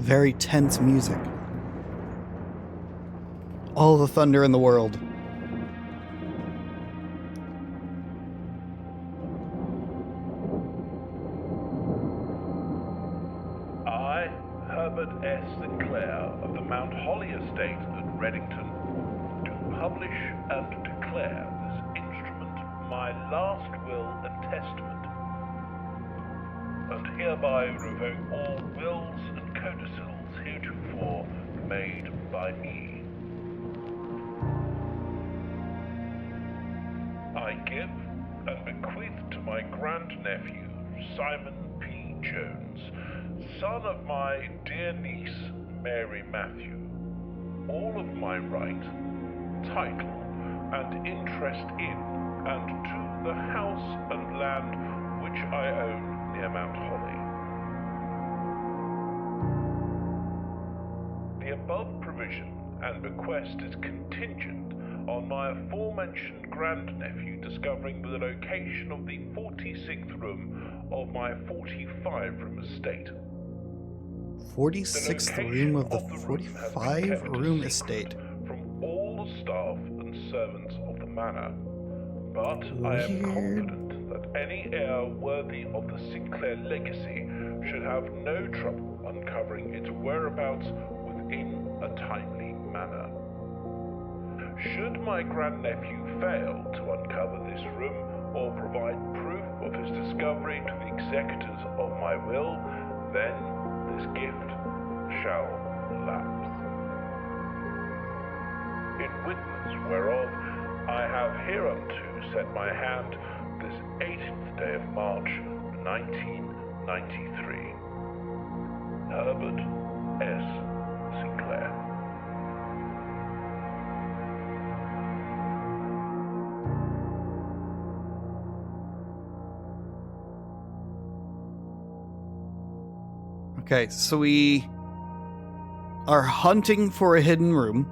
very tense music. All the thunder in the world. I, Herbert S. Sinclair of the Mount Holly Estate at Reddington, do publish and declare this instrument my last will and testament, and hereby revoke all wills and codicils heretofore made by me. I give and bequeath to my grandnephew, Simon P. Jones, son of my dear niece, Mary Matthew, all of my right, title, and interest in and to the house and land which I own near Mount Holly. The above provision and bequest is contingent on my aforementioned grandnephew discovering the location of the 46th room of my 45-room estate. 46th room of the 45-room estate. From all the staff and servants of the manor, but I am Weird. confident that any heir worthy of the Sinclair legacy should have no trouble uncovering its whereabouts within a timely manner. Should my grandnephew fail to uncover this room or provide proof of his discovery to the executors of my will, then this gift shall lapse. In witness whereof I have hereunto set my hand this 18th day of March, 1993. Herbert S. Sinclair. Okay, so we are hunting for a hidden room.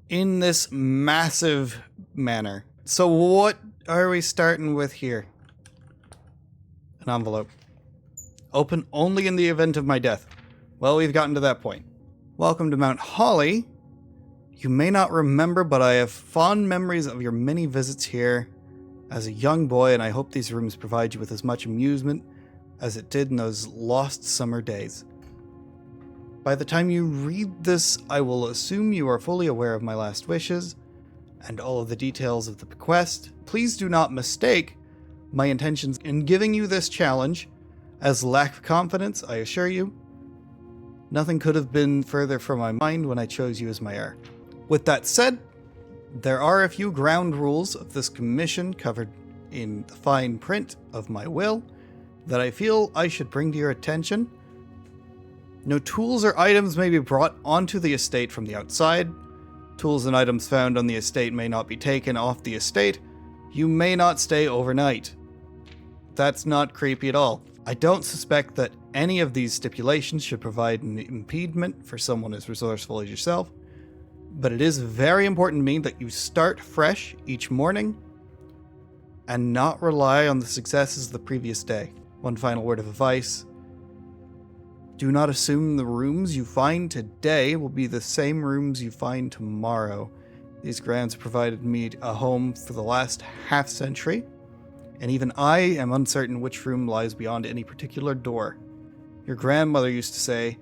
In this massive manner. So what are we starting with here? An envelope. Open only in the event of my death. Well, we've gotten to that point. Welcome to Mount Holly. You may not remember, but I have fond memories of your many visits here as a young boy, and I hope these rooms provide you with as much amusement as it did in those lost summer days. By the time you read this, I will assume you are fully aware of my last wishes and all of the details of the bequest. Please do not mistake my intentions in giving you this challenge as lack of confidence, I assure you. Nothing could have been further from my mind when I chose you as my heir. With that said, there are a few ground rules of this commission covered in the fine print of my will that I feel I should bring to your attention. No tools or items may be brought onto the estate from the outside. Tools and items found on the estate may not be taken off the estate. You may not stay overnight. That's not creepy at all. I don't suspect that any of these stipulations should provide an impediment for someone as resourceful as yourself. But it is very important to me that you start fresh each morning and not rely on the successes of the previous day. One final word of advice. Do not assume the rooms you find today will be the same rooms you find tomorrow. These grounds provided me a home for the last half century, and even I am uncertain which room lies beyond any particular door. Your grandmother used to say,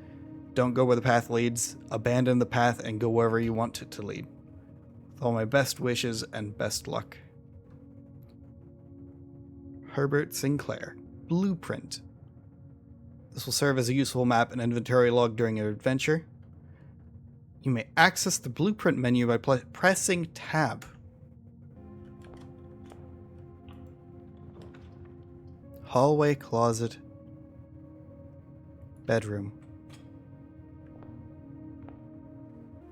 "Don't go where the path leads, abandon the path and go wherever you want it to lead." With all my best wishes and best luck. Herbert Sinclair. Blueprint. This will serve as a useful map and inventory log during your adventure. You may access the blueprint menu by pressing tab. Hallway, closet, bedroom.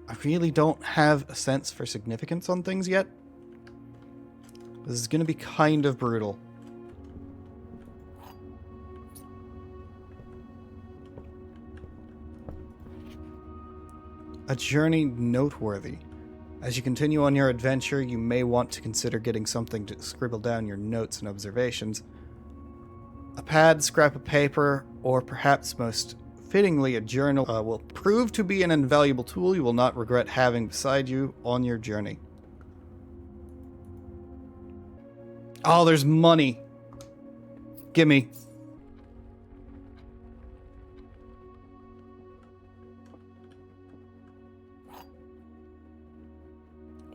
I really don't have a sense for significance on things yet. This is going to be kind of brutal. A journey noteworthy. As you continue on your adventure, you may want to consider getting something to scribble down your notes and observations. A pad, scrap of paper, or perhaps most fittingly a journal will prove to be an invaluable tool you will not regret having beside you on your journey. Oh, there's money. Gimme.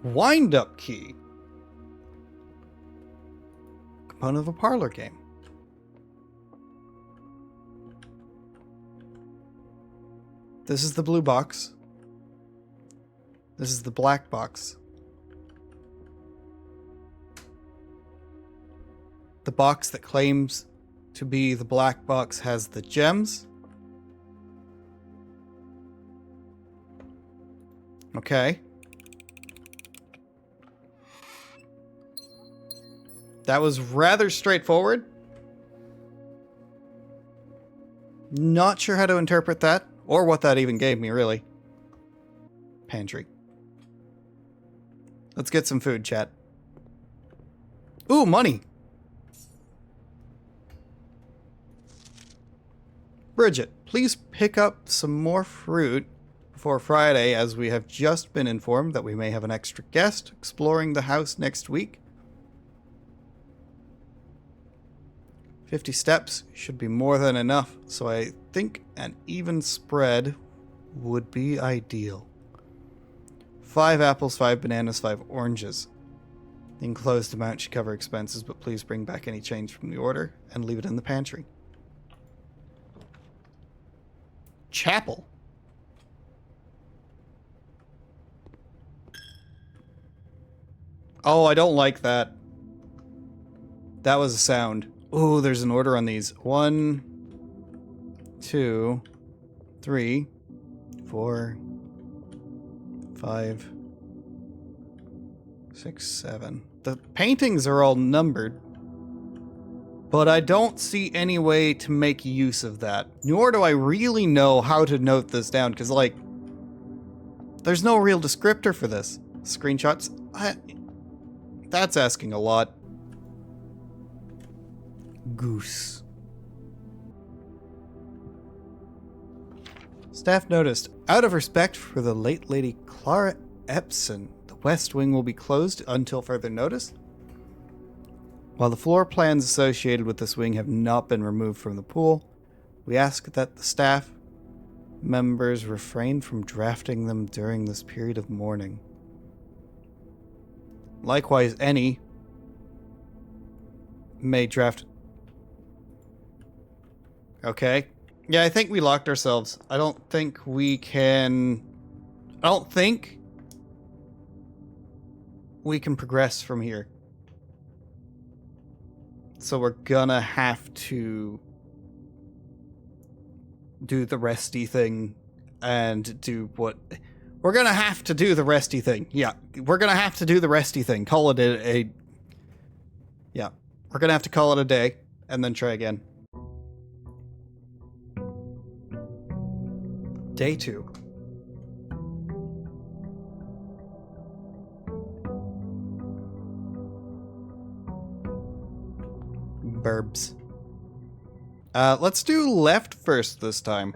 Wind-up key. Component of a parlor game. This is the blue box. This is the black box. The box that claims to be the black box has the gems. Okay. That was rather straightforward. Not sure how to interpret that, or what that even gave me, really. Pantry. Let's get some food, chat. Ooh, money! Bridget, please pick up some more fruit before Friday, as we have just been informed that we may have an extra guest exploring the house next week. 50 steps should be more than enough, so I think an even spread would be ideal. 5 apples, 5 bananas, 5 oranges. The enclosed amount should cover expenses, but please bring back any change from the order and leave it in the pantry. Chapel. Oh, I don't like that. That was a sound. Oh, there's an order on these. 1, 2, 3, 4, 5, 6, 7. The paintings are all numbered, but I don't see any way to make use of that. Nor do I really know how to note this down, because, like, there's no real descriptor for this. Screenshots? That's asking a lot. Goose. Staff noticed, out of respect for the late Lady Clara Epson, the West Wing will be closed until further notice. While the floor plans associated with this wing have not been removed from the pool, we ask that the staff members refrain from drafting them during this period of mourning. Likewise, any may draft. Okay. Yeah, I think we locked ourselves. I don't think we can progress from here. So we're gonna have to do the resty thing and do what... We're gonna have to do the resty thing. Yeah, we're gonna have to do the resty thing. Call it a... Yeah, we're gonna have to call it a day and then try again. Day 2. Burbs. Let's do left first this time.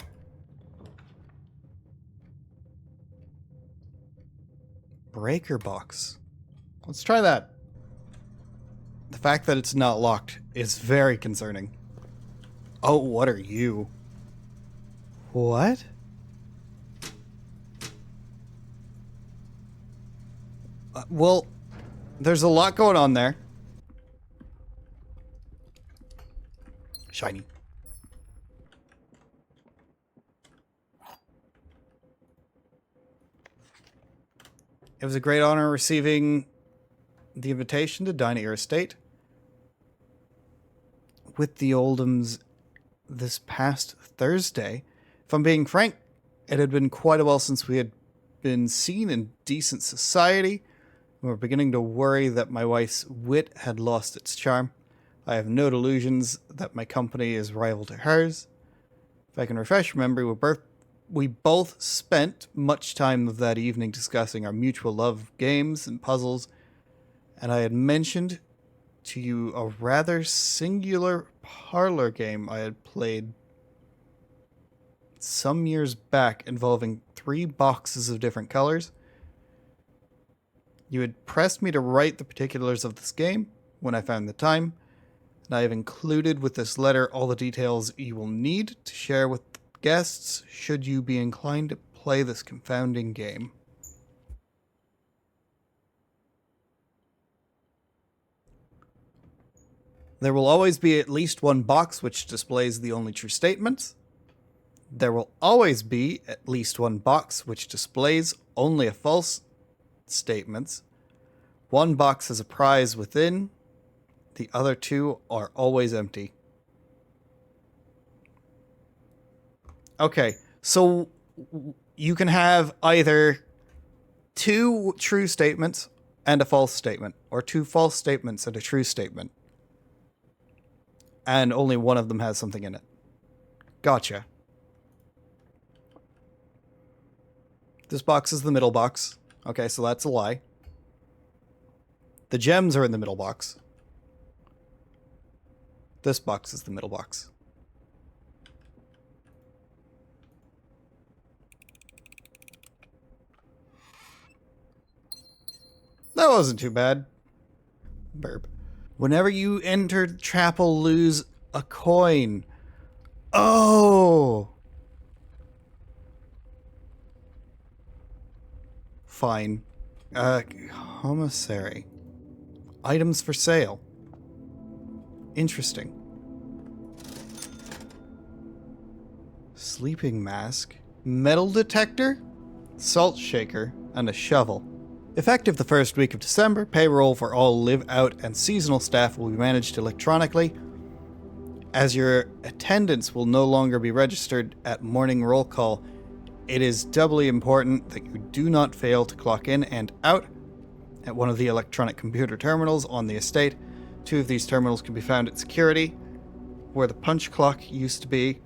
Breaker box. Let's try that. The fact that it's not locked is very concerning. Oh, what are you? What? Well, there's a lot going on there. Shiny. It was a great honor receiving the invitation to dine at your estate with the Oldhams this past Thursday. If I'm being frank, it had been quite a while since we had been seen in decent society. We were beginning to worry that my wife's wit had lost its charm. I have no delusions that my company is rival to hers. If I can refresh your memory, we we both spent much time of that evening discussing our mutual love of games and puzzles, and I had mentioned to you a rather singular parlor game I had played some years back involving 3 boxes of different colors. You had pressed me to write the particulars of this game when I found the time, and I have included with this letter all the details you will need to share with guests should you be inclined to play this confounding game. There will always be at least one box which displays the only true statements. There will always be at least one box which displays only a false statements. One box has a prize within. The other 2 are always empty. Okay, so you can have either 2 true statements and a false statement, or 2 false statements and a true statement. And only one of them has something in it. Gotcha. This box is the middle box. Okay, so that's a lie. The gems are in the middle box. This box is the middle box. That wasn't too bad. Burp. Whenever you enter the chapel, lose a coin. Oh! Fine. Commissary. Items for sale. Interesting. Sleeping mask. Metal detector. Salt shaker. And a shovel. Effective the first week of December, payroll for all live-out and seasonal staff will be managed electronically, as your attendance will no longer be registered at morning roll call. It is doubly important that you do not fail to clock in and out at one of the electronic computer terminals on the estate. 2 of these terminals can be found at security, where the punch clock used to be,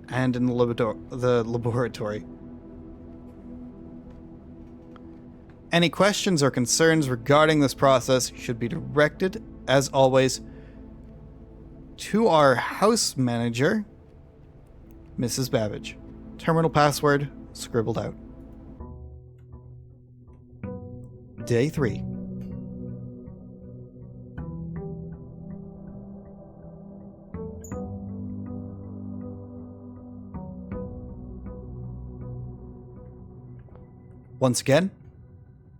and in the laboratory. Any questions or concerns regarding this process should be directed, as always, to our house manager, Mrs. Babbage. Terminal password scribbled out. Day 3. Once again,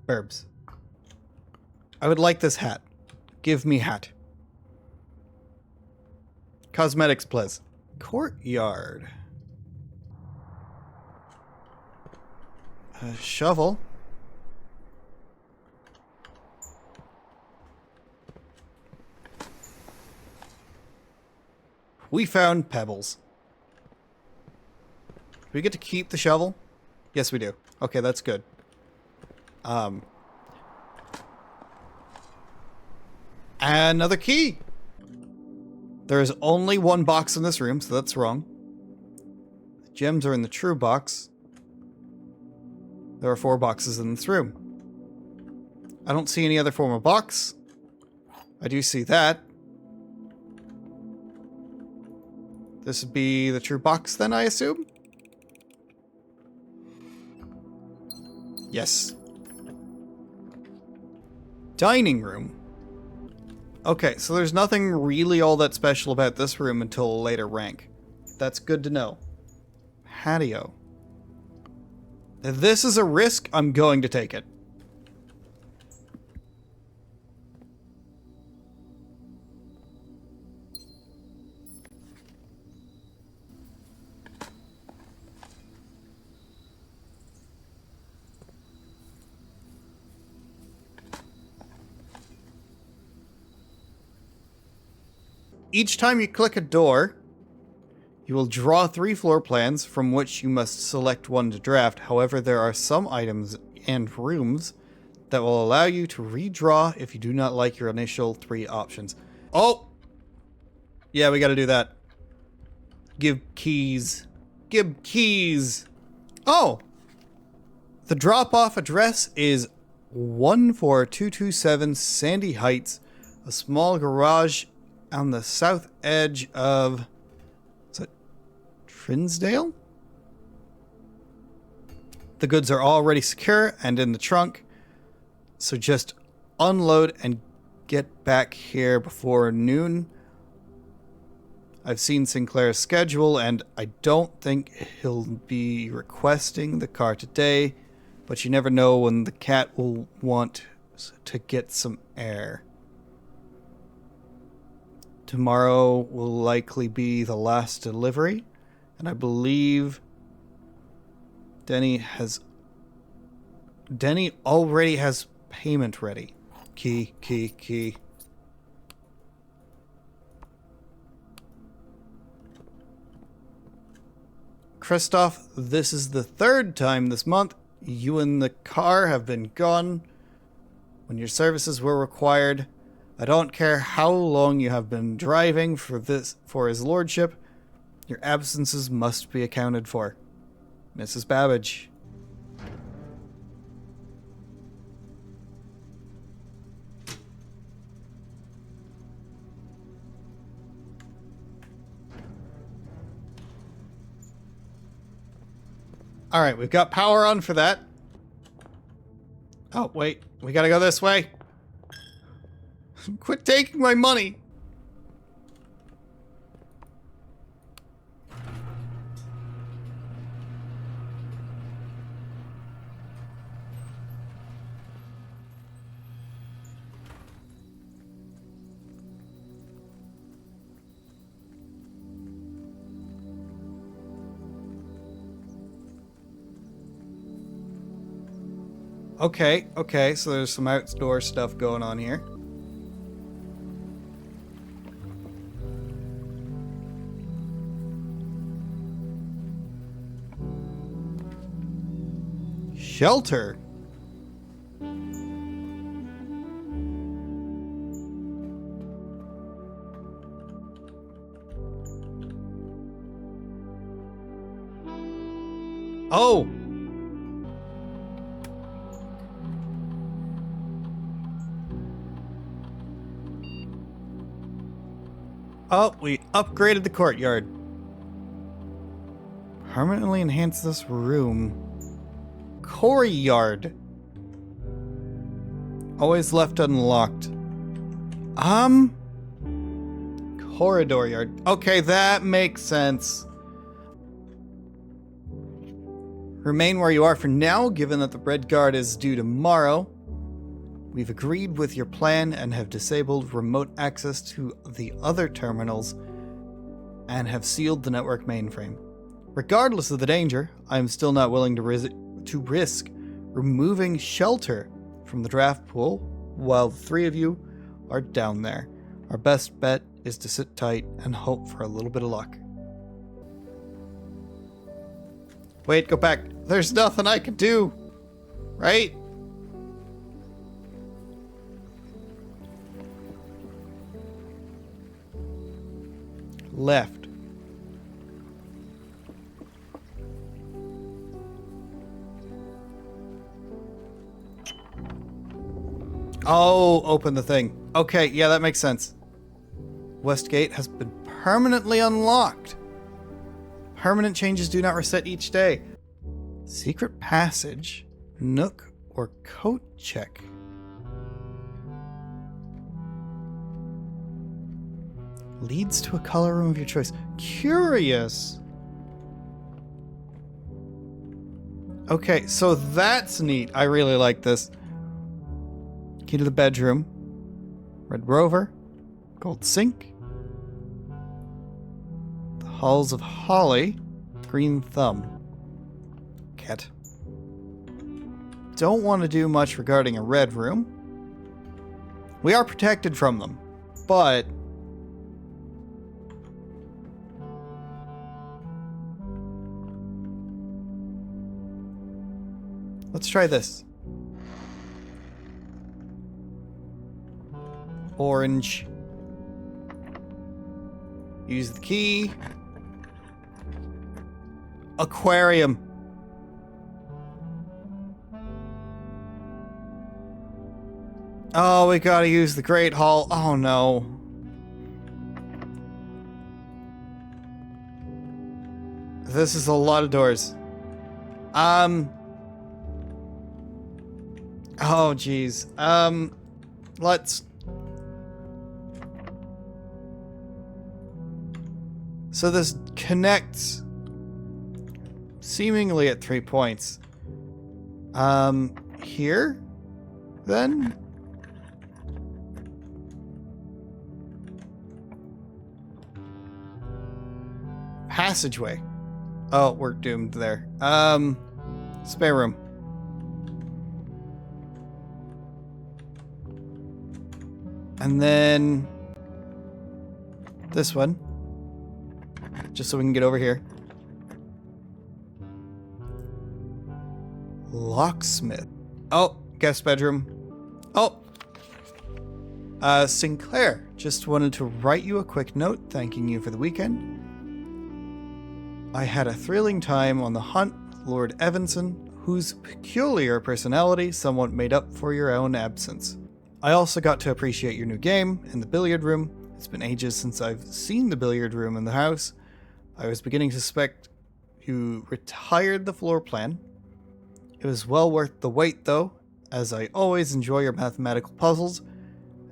Burbs. I would like this hat. Give me hat. Cosmetics, please. Courtyard. A shovel. We found pebbles. Do we get to keep the shovel? Yes, we do. Okay, that's good. Another key. There is only one box in this room, so that's wrong. The gems are in the true box. There are 4 boxes in this room. I don't see any other form of box. I do see that. This would be the true box then, I assume? Yes. Dining room. Okay, so there's nothing really all that special about this room until a later rank. That's good to know. Patio. If this is a risk, I'm going to take it. Each time you click a door, you will draw 3 floor plans from which you must select one to draft. However, there are some items and rooms that will allow you to redraw if you do not like your initial 3 options. Oh! Yeah, we gotta do that. Give keys. Gib keys. Oh! The drop-off address is 14227 Sandy Heights, a small garage on the south edge of... Is it Trinsdale? The goods are already secure and in the trunk, so just unload and get back here before noon. I've seen Sinclair's schedule, and I don't think he'll be requesting the car today, but you never know when the cat will want to get some air. Tomorrow will likely be the last delivery, and I believe Denny already has payment ready. Key. Christoph, this is the third time this month you and the car have been gone when your services were required. I don't care how long you have been driving for his lordship. Your absences must be accounted for. Mrs. Babbage. Alright, we've got power on for that. Oh, wait. We gotta go this way. Quit taking my money. Okay, so there's some outdoor stuff going on here. Shelter. Oh! Oh, we upgraded the courtyard. Permanently enhance this room. Courtyard. Always left unlocked. Corridor yard. Okay, that makes sense. Remain where you are for now, given that the Red Guard is due tomorrow. We've agreed with your plan and have disabled remote access to the other terminals and have sealed the network mainframe. Regardless of the danger, I am still not willing to risk removing shelter from the draft pool while the three of you are down there. Our best bet is to sit tight and hope for a little bit of luck. Wait, go back. There's nothing I can do, right? Left. Oh, open the thing. Okay, yeah, that makes sense. West Gate has been permanently unlocked. Permanent changes do not reset each day. Secret passage, nook, or coat check. Leads to a color room of your choice. Curious. Okay, so that's neat. I really like this. Key to the bedroom. Red Rover. Gold sink. The Halls of Holly. Green thumb. Cat. Don't want to do much regarding a red room. We are protected from them, but let's try this. Orange. Use the key. aquarium. Oh, we gotta use the Great Hall. Oh no. This is a lot of doors. Oh geez. Let's. So this connects seemingly at 3 points. Here? Then? Passageway. Oh, we're doomed there. Spare room. And then this one. Just so we can get over here. Locksmith. Oh, guest bedroom. Oh. Sinclair. Just wanted to write you a quick note thanking you for the weekend. I had a thrilling time on the hunt with Lord Evanson, whose peculiar personality somewhat made up for your own absence. I also got to appreciate your new game in the billiard room. It's been ages since I've seen the billiard room in the house. I was beginning to suspect you retired the floor plan. It was well worth the wait though, as I always enjoy your mathematical puzzles,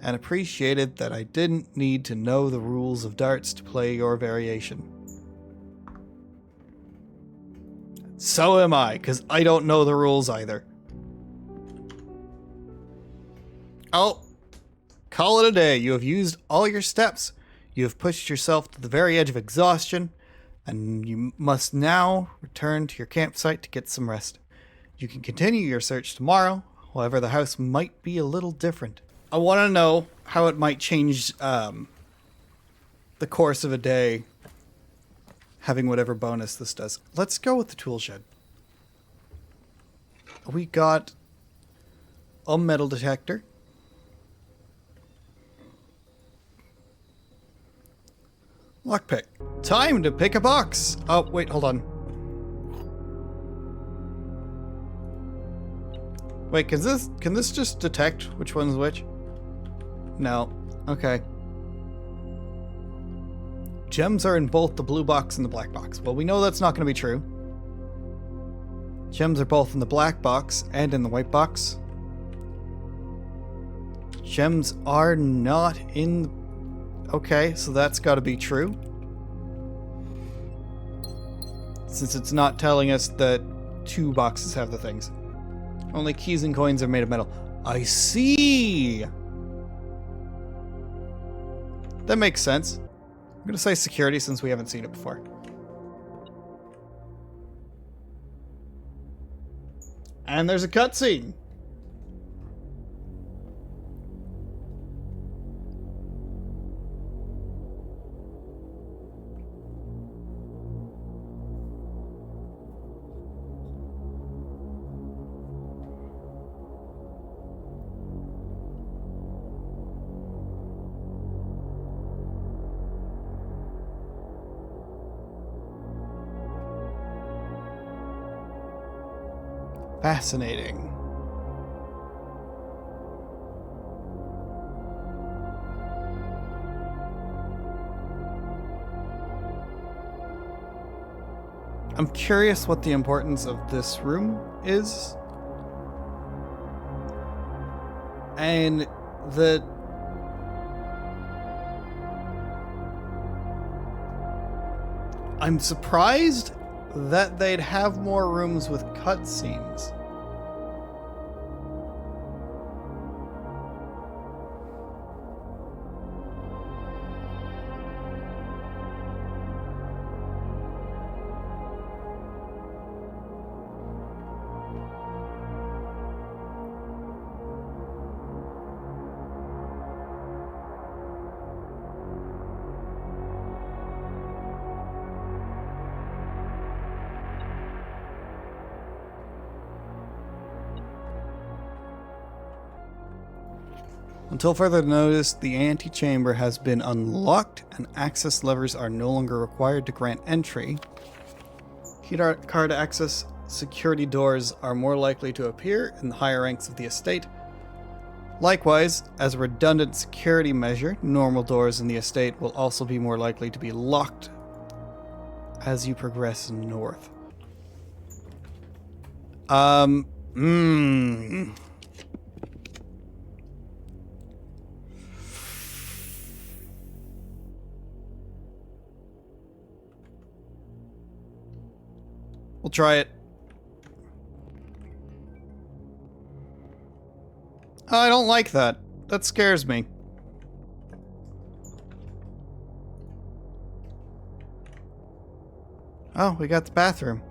and appreciated that I didn't need to know the rules of darts to play your variation. So am I, because I don't know the rules either. Oh, call it a day. You have used all your steps. You have pushed yourself to the very edge of exhaustion, and you must now return to your campsite to get some rest. You can continue your search tomorrow. However, the house might be a little different. I want to know how it might change the course of a day, having whatever bonus this does. Let's go with the tool shed. We got a metal detector. Lockpick. Time to pick a box. Oh, wait, hold on. Wait, can this just detect which one's which? No. Okay. Gems are in both the blue box and the black box. Well, we know that's not going to be true. Gems are both in the black box and in the white box. Gems are not in... Okay, so that's got to be true. Since it's not telling us that 2 boxes have the things. Only keys and coins are made of metal. I see! That makes sense. I'm going to say security since we haven't seen it before. And there's a cutscene. Fascinating. I'm curious what the importance of this room is. And the... I'm surprised that they'd have more rooms with cutscenes. Until further notice, the antechamber has been unlocked and access levers are no longer required to grant entry. card access security doors are more likely to appear in the higher ranks of the estate. Likewise, as a redundant security measure, normal doors in the estate will also be more likely to be locked as you progress north. We'll try it. I don't like that. That scares me. Oh, we got the bathroom.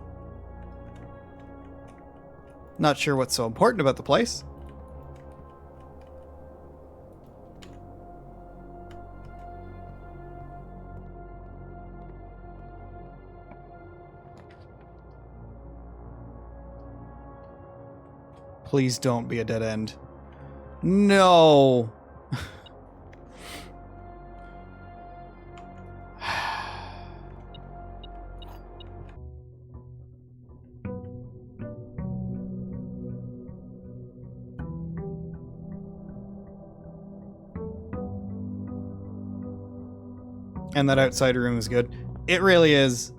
Not sure what's so important about the place. Please don't be a dead end. No. And that outside room is good. It really is.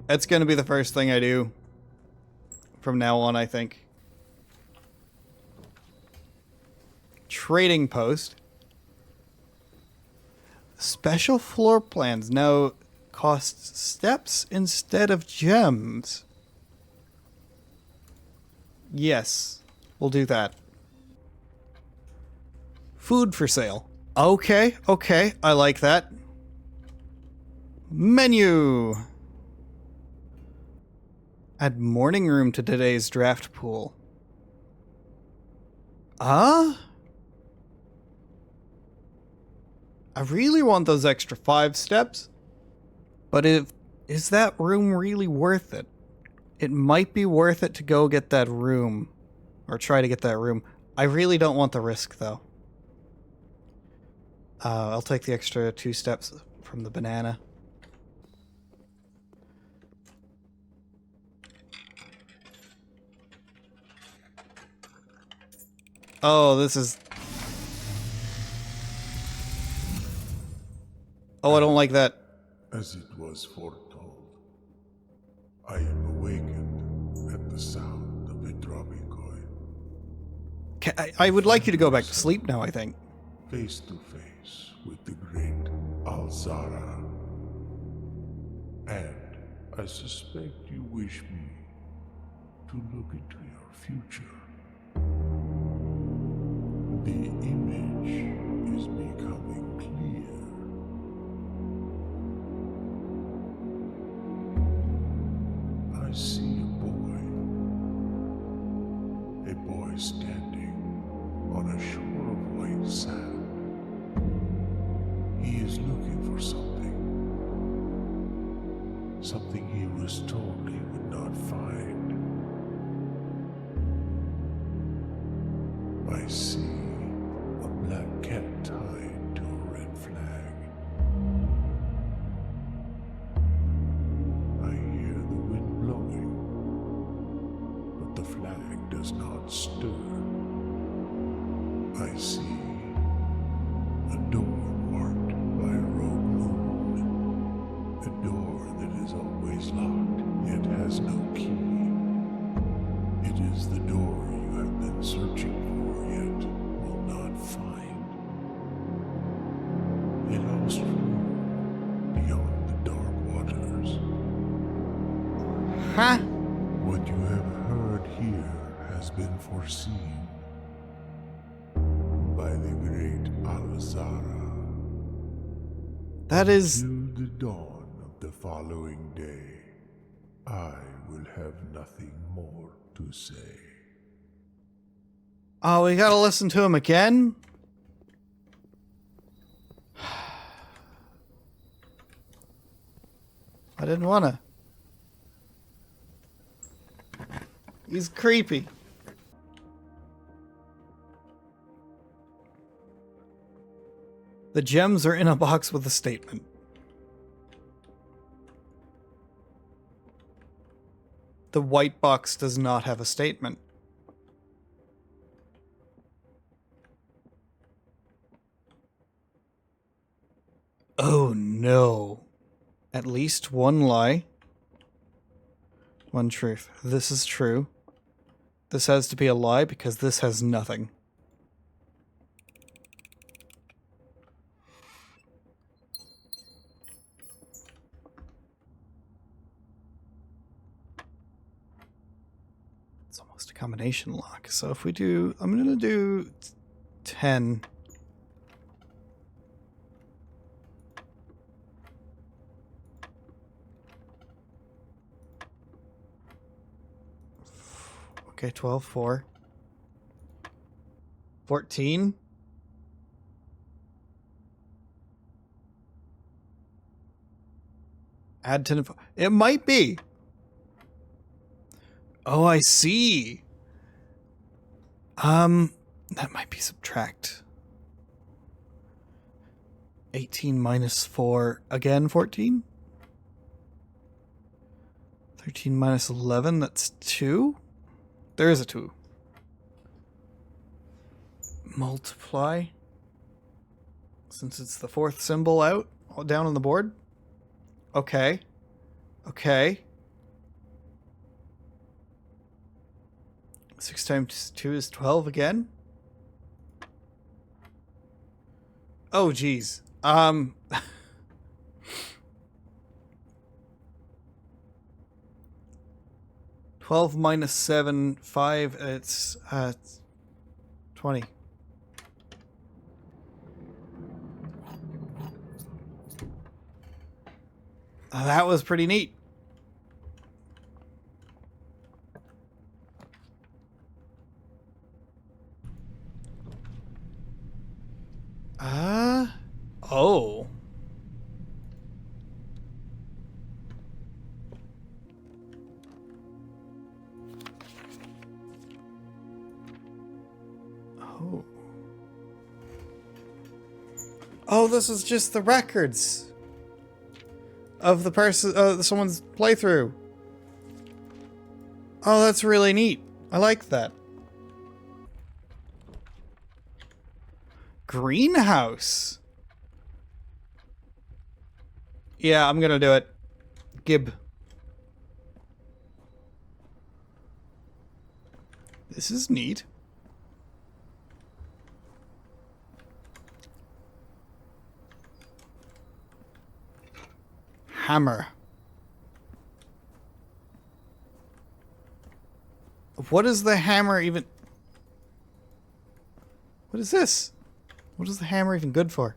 It's going to be the first thing I do from now on, I think. Trading post. Special floor plans now cost steps instead of gems. Yes, we'll do that. Food for sale. Okay, I like that. Menu. Add morning room to today's draft pool. I really want those extra 5 steps, but is that room really worth it? It might be worth it to go get that room, or try to get that room. I really don't want the risk, though. I'll take the extra 2 steps from the banana. Oh, this is... Oh, I don't like that. As it was foretold, I am awakened at the sound of a dropping coin. I would like you to go back to sleep now, I think. Face to face with the great Alzara. And I suspect you wish me to look into your future. The image is becoming clear. I see a boy standing on a shore of white sand. He is looking for something he was told he would not find. I see a black cat tied to a red flag. I hear the wind blowing, but the flag does not stir. I see a door marked by a rogue moon. A door that is always locked, yet has no key. It is the door you have been searching for, yet will not find. A lost room beyond the dark waters. Huh? What you have heard here has been foreseen by the great Alzara. That is... Till the dawn of the following day, I will have nothing more to say. Oh, we gotta listen to him again? I didn't wanna. He's creepy. The gems are in a box with a statement. The white box does not have a statement. Oh no. At least one lie. One truth. This is true. This has to be a lie because this has nothing. It's almost a combination lock. So if we do, I'm going to do 10. Okay, 12, 4. 14. Add 10. It might be. Oh, I see. That might be subtract. 18 minus 4. Again, 14? 13 minus 11, that's 2? There is a 2. Multiply. Since it's the fourth symbol out, down on the board. Okay. Okay. 6 times 2 is 12 again? Oh, geez. 12 minus 7, 5, it's 20. That was pretty neat. Oh. Oh. Oh, this is just the records of the person, someone's playthrough. Oh, that's really neat. I like that. Greenhouse. Yeah, I'm gonna do it. Gib. This is neat. Hammer. What is the hammer even? What is this? What is the hammer even good for?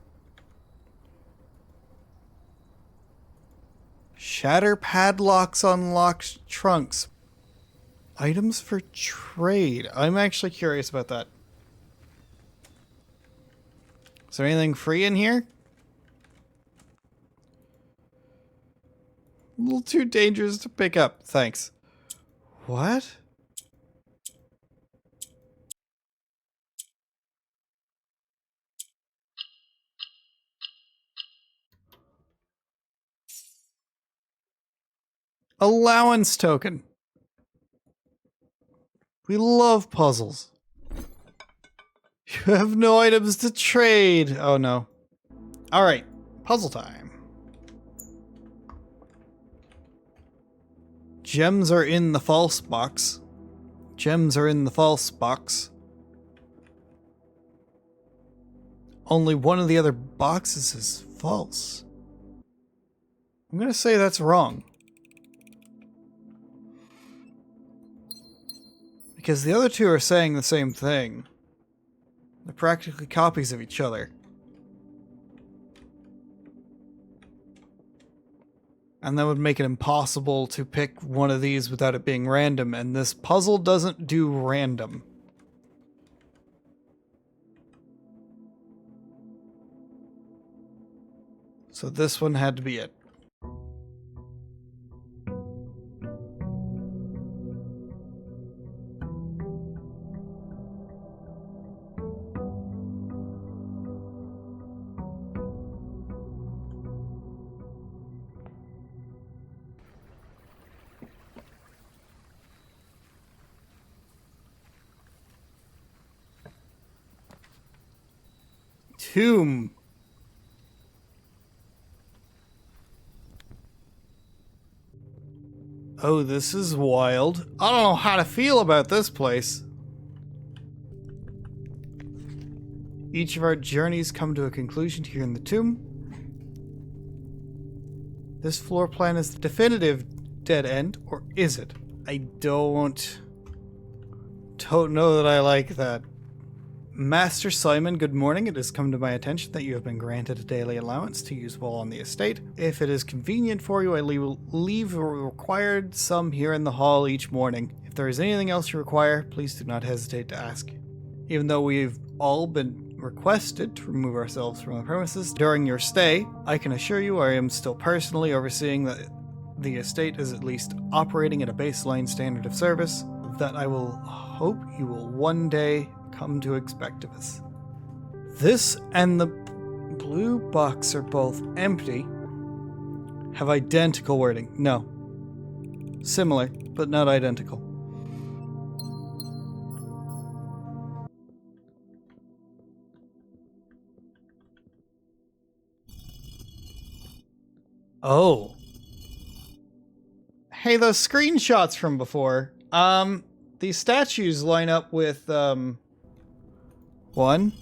Shatter padlocks, unlock trunks. Items for trade. I'm actually curious about that. Is there anything free in here? A little too dangerous to pick up. Thanks. What? Allowance token. We love puzzles. You have no items to trade. Oh no. Alright. Puzzle time. Gems are in the false box. Gems are in the false box. Only one of the other boxes is false. I'm gonna say that's wrong. Because the other two are saying the same thing. They're practically copies of each other. And that would make it impossible to pick one of these without it being random, and this puzzle doesn't do random. So this one had to be it. tomb. Oh, this is wild. I don't know how to feel about this place. Each of our journeys come to a conclusion here in the tomb. This floor plan is the definitive dead end, or is it? I don't know that I like that. Master Simon, good morning. It has come to my attention that you have been granted a daily allowance to use while on the estate. If it is convenient for you, I leave a required sum here in the hall each morning. If there is anything else you require, please do not hesitate to ask. Even though we've all been requested to remove ourselves from the premises during your stay, I can assure you I am still personally overseeing that the estate is at least operating at a baseline standard of service that I will hope you will one day come to expect of us. This and the blue box are both empty. Have identical wording. No. Similar, but not identical. Oh. Hey, those screenshots from before. These statues line up with, one.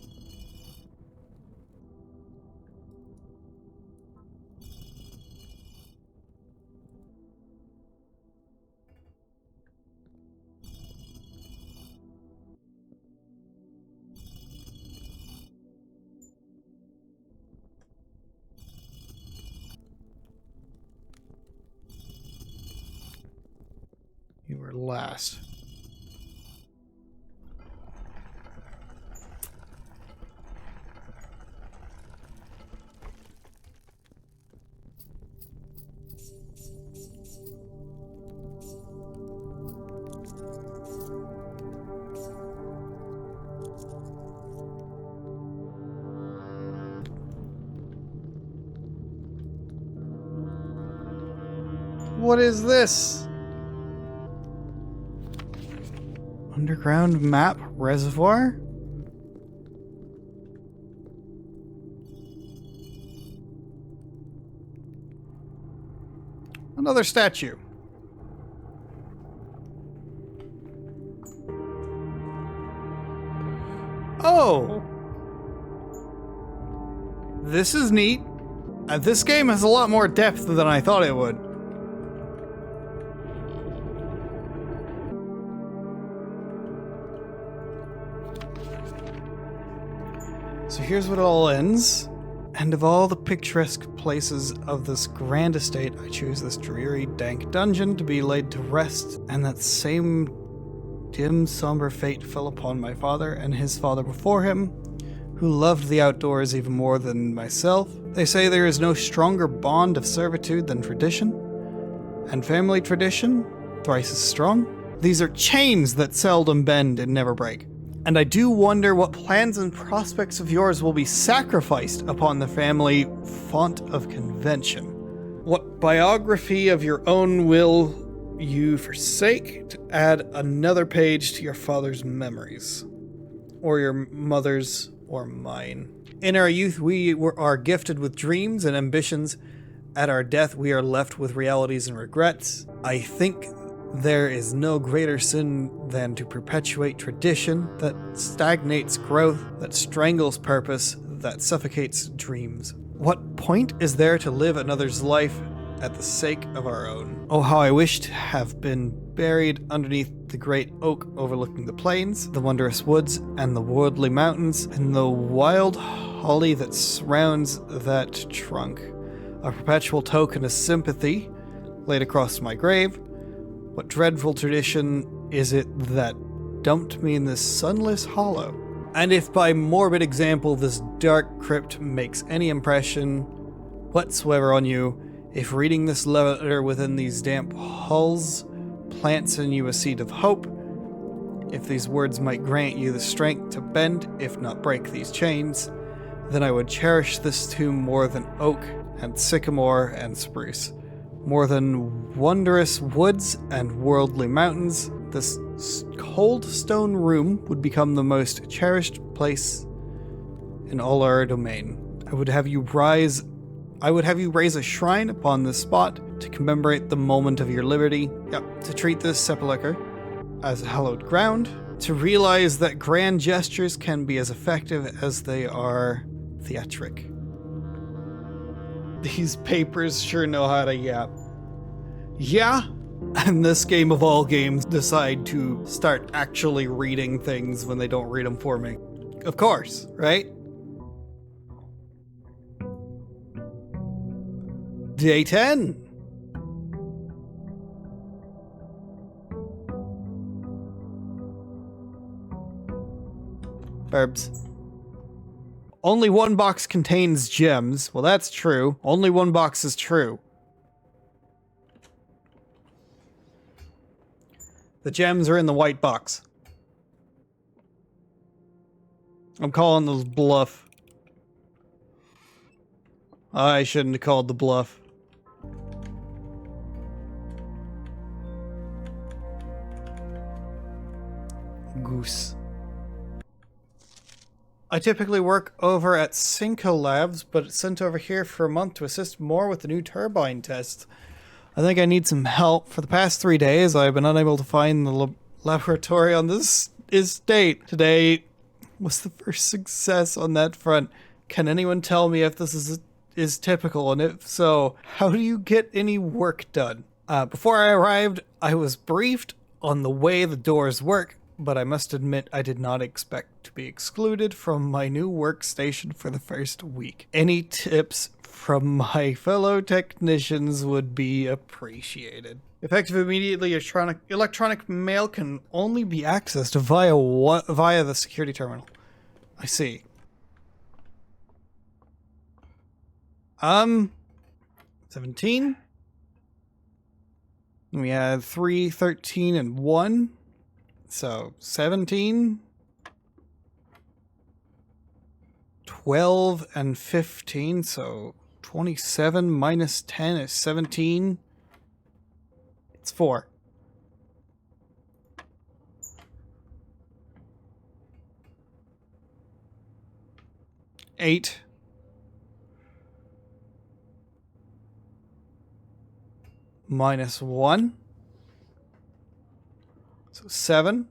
You were last. What is this? Underground map reservoir? Another statue. Oh! This is neat. This game has a lot more depth than I thought it would. So here's what it all ends. And of all the picturesque places of this grand estate, I choose this dreary, dank dungeon to be laid to rest, and that same dim, somber fate fell upon my father and his father before him, who loved the outdoors even more than myself. They say there is no stronger bond of servitude than tradition, and family tradition, thrice as strong. These are chains that seldom bend and never break. And I do wonder what plans and prospects of yours will be sacrificed upon the family font of convention. What biography of your own will you forsake to add another page to your father's memories? Or your mother's, or mine? In our youth, we are gifted with dreams and ambitions. At our death, we are left with realities and regrets. I think there is no greater sin than to perpetuate tradition that stagnates growth, that strangles purpose, that suffocates dreams. What point is there to live another's life at the sake of our own? Oh, how I wish to have been buried underneath the great oak overlooking the plains, the wondrous woods, and the worldly mountains, and the wild holly that surrounds that trunk. A perpetual token of sympathy laid across my grave. What dreadful tradition is it that dumped me in this sunless hollow? And if by morbid example this dark crypt makes any impression whatsoever on you, if reading this letter within these damp halls plants in you a seed of hope, if these words might grant you the strength to bend, if not break these chains, then I would cherish this tomb more than oak and sycamore and spruce. More than wondrous woods and worldly mountains, this cold stone room would become the most cherished place in Alzara domain. I would have you raise a shrine upon this spot to commemorate the moment of your liberty. Yep, to treat this sepulchre as hallowed ground, to realize that grand gestures can be as effective as they are theatric. These papers sure know how to yap. Yeah, and this game of all games decide to start actually reading things when they don't read them for me. Of course, right? Day 10. Verbs. Only one box contains gems. Well, that's true. Only one box is true. The gems are in the white box. I'm calling this bluff. I shouldn't have called the bluff. Goose. I typically work over at Cinco Labs, but it's sent over here for a month to assist more with the new turbine tests. I think I need some help. For the past 3 days, I've been unable to find the laboratory on this estate. Today was the first success on that front. Can anyone tell me if this is typical, and if so, how do you get any work done? Before I arrived, I was briefed on the way the doors work, but I must admit I did not expect to be excluded from my new workstation for the first week. Any tips from my fellow technicians would be appreciated. Effective immediately, electronic mail can only be accessed via the security terminal. I see. 17. We had 3, 13, and 1. So 17, 12, and 15. So 27 minus 10 is 17. It's 4. Eight. Minus 1. So 7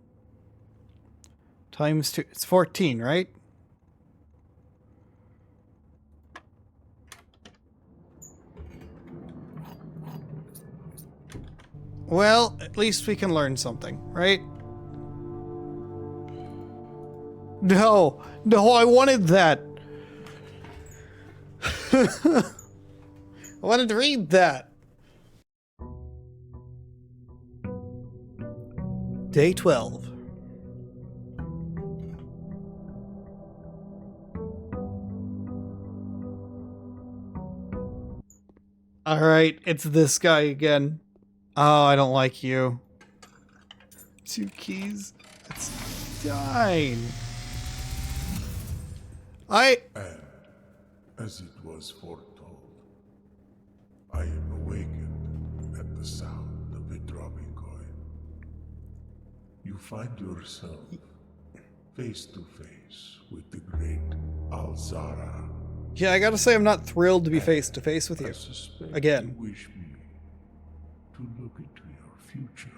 times 2. It's 14, right? Well, at least we can learn something, right? No, I wanted that. I wanted to read that. Day 12. Alright, it's this guy again. Oh, I don't like you. 2 keys. It's 9. And, as it was foretold, I am awakened at the sound of a dropping coin. You find yourself face to face with the great Alzara. Yeah, I gotta say I'm not thrilled to be face to face with you. Again. You wish me to look into your future.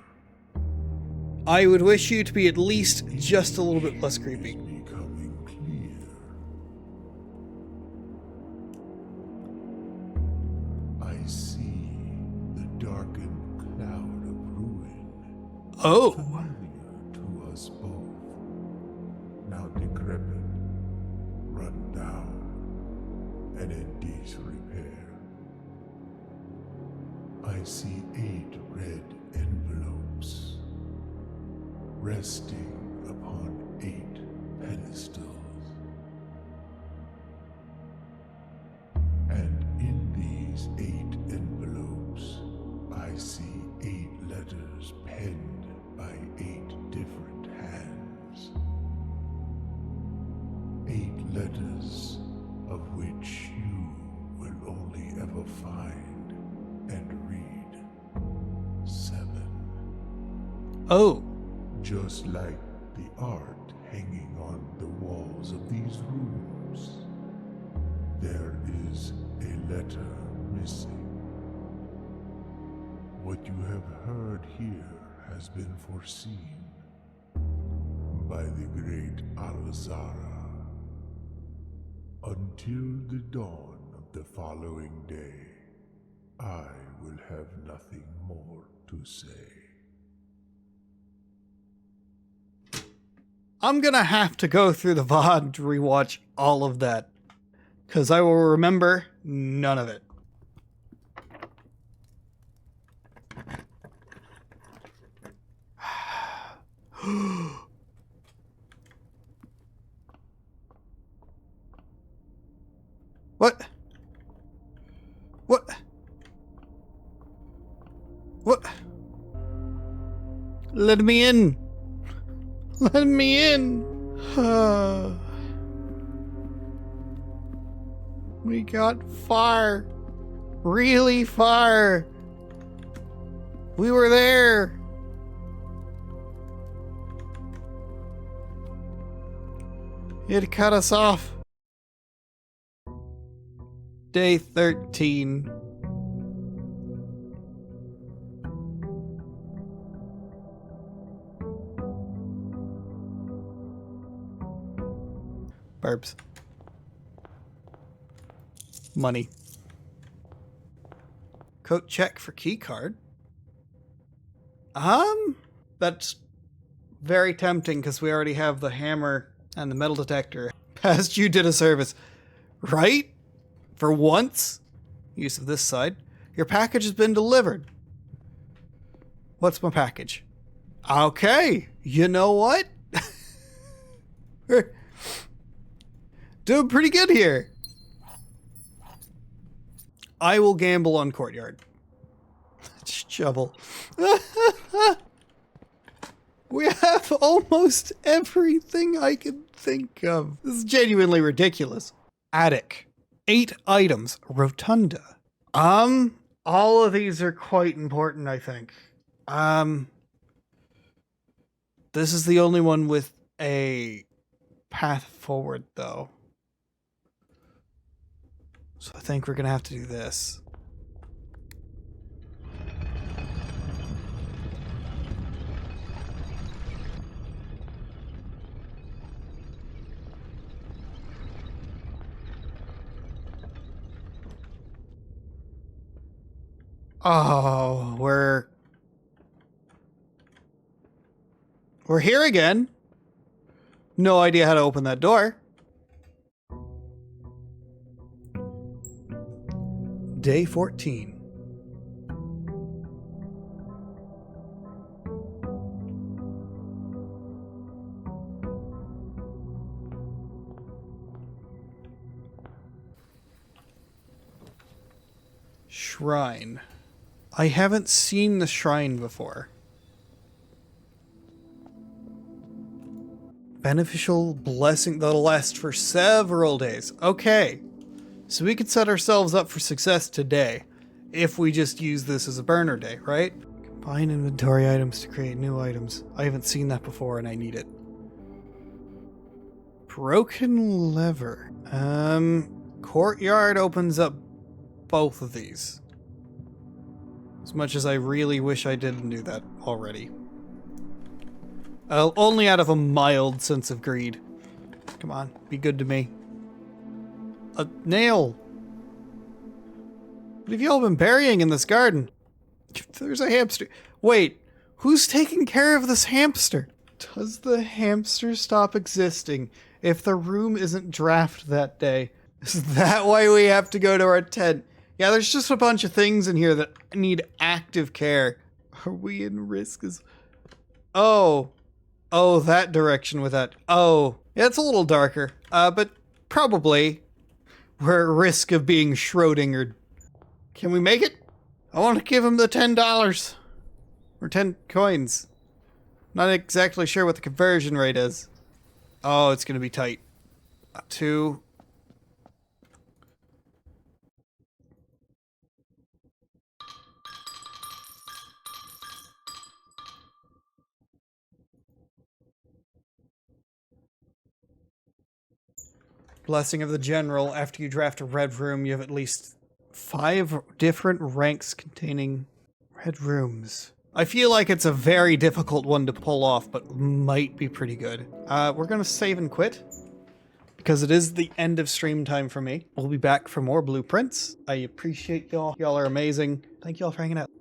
I would wish you to be at least just a little bit less creepy. It's becoming clear. I see the darkened cloud of ruin. Oh. Familiar to us both. Now decrepit, run down, and in disrepair. I see 8 red envelopes resting upon 8 pedestals. And in these 8 envelopes, I see 8 letters penned by 8 different hands. 8 letters of which you will only ever find and read 7. Oh. Just like the art hanging on the walls of these rooms. close. There is a letter missing. What you have heard here has been foreseen by the great Alzara. Until the dawn of the following day, I will have nothing more to say. I'm gonna have to go through the VOD to rewatch all of that, because I will remember none of it. What? What? What? Let me in. Let me in. We got far. Really far. We were there. It cut us off. Day 13. Barbs. Money. Coat check for key card. That's very tempting because we already have the hammer and the metal detector. Past you did a service. Right? For once? Use of this side. Your package has been delivered. What's my package? Okay. You know what? We're doing pretty good here. I will gamble on courtyard. Shovel. We have almost everything I can think of. This is genuinely ridiculous. Attic. 8 items. Rotunda. All of these are quite important, I think. This is the only one with a path forward, though. So I think we're gonna have to do this. Oh, we're here again. No idea how to open that door. Day 14. Shrine. I haven't seen the shrine before. Beneficial blessing that'll last for several days. Okay. So we could set ourselves up for success today if we just use this as a burner day, right? Combine inventory items to create new items. I haven't seen that before and I need it. Broken lever. Courtyard opens up both of these. As much as I really wish I didn't do that already. Only out of a mild sense of greed. Come on, be good to me. A nail. What have y'all been burying in this garden? There's a hamster. Wait, who's taking care of this hamster? Does the hamster stop existing if the room isn't draft that day? Is that why we have to go to our tent? Yeah, there's just a bunch of things in here that need active care. Are we in risk? Oh, that direction with that. Oh, yeah, it's a little darker. But probably we're at risk of being Schrodingered. Can we make it? I want to give him the $10 or 10 coins. Not exactly sure what the conversion rate is. Oh, it's gonna be tight. 2. Blessing of the General. After you draft a red room, you have at least 5 different ranks containing red rooms. I feel like it's a very difficult one to pull off, but might be pretty good. We're gonna save and quit, because it is the end of stream time for me. We'll be back for more blueprints. I appreciate y'all. Y'all are amazing. Thank y'all for hanging out.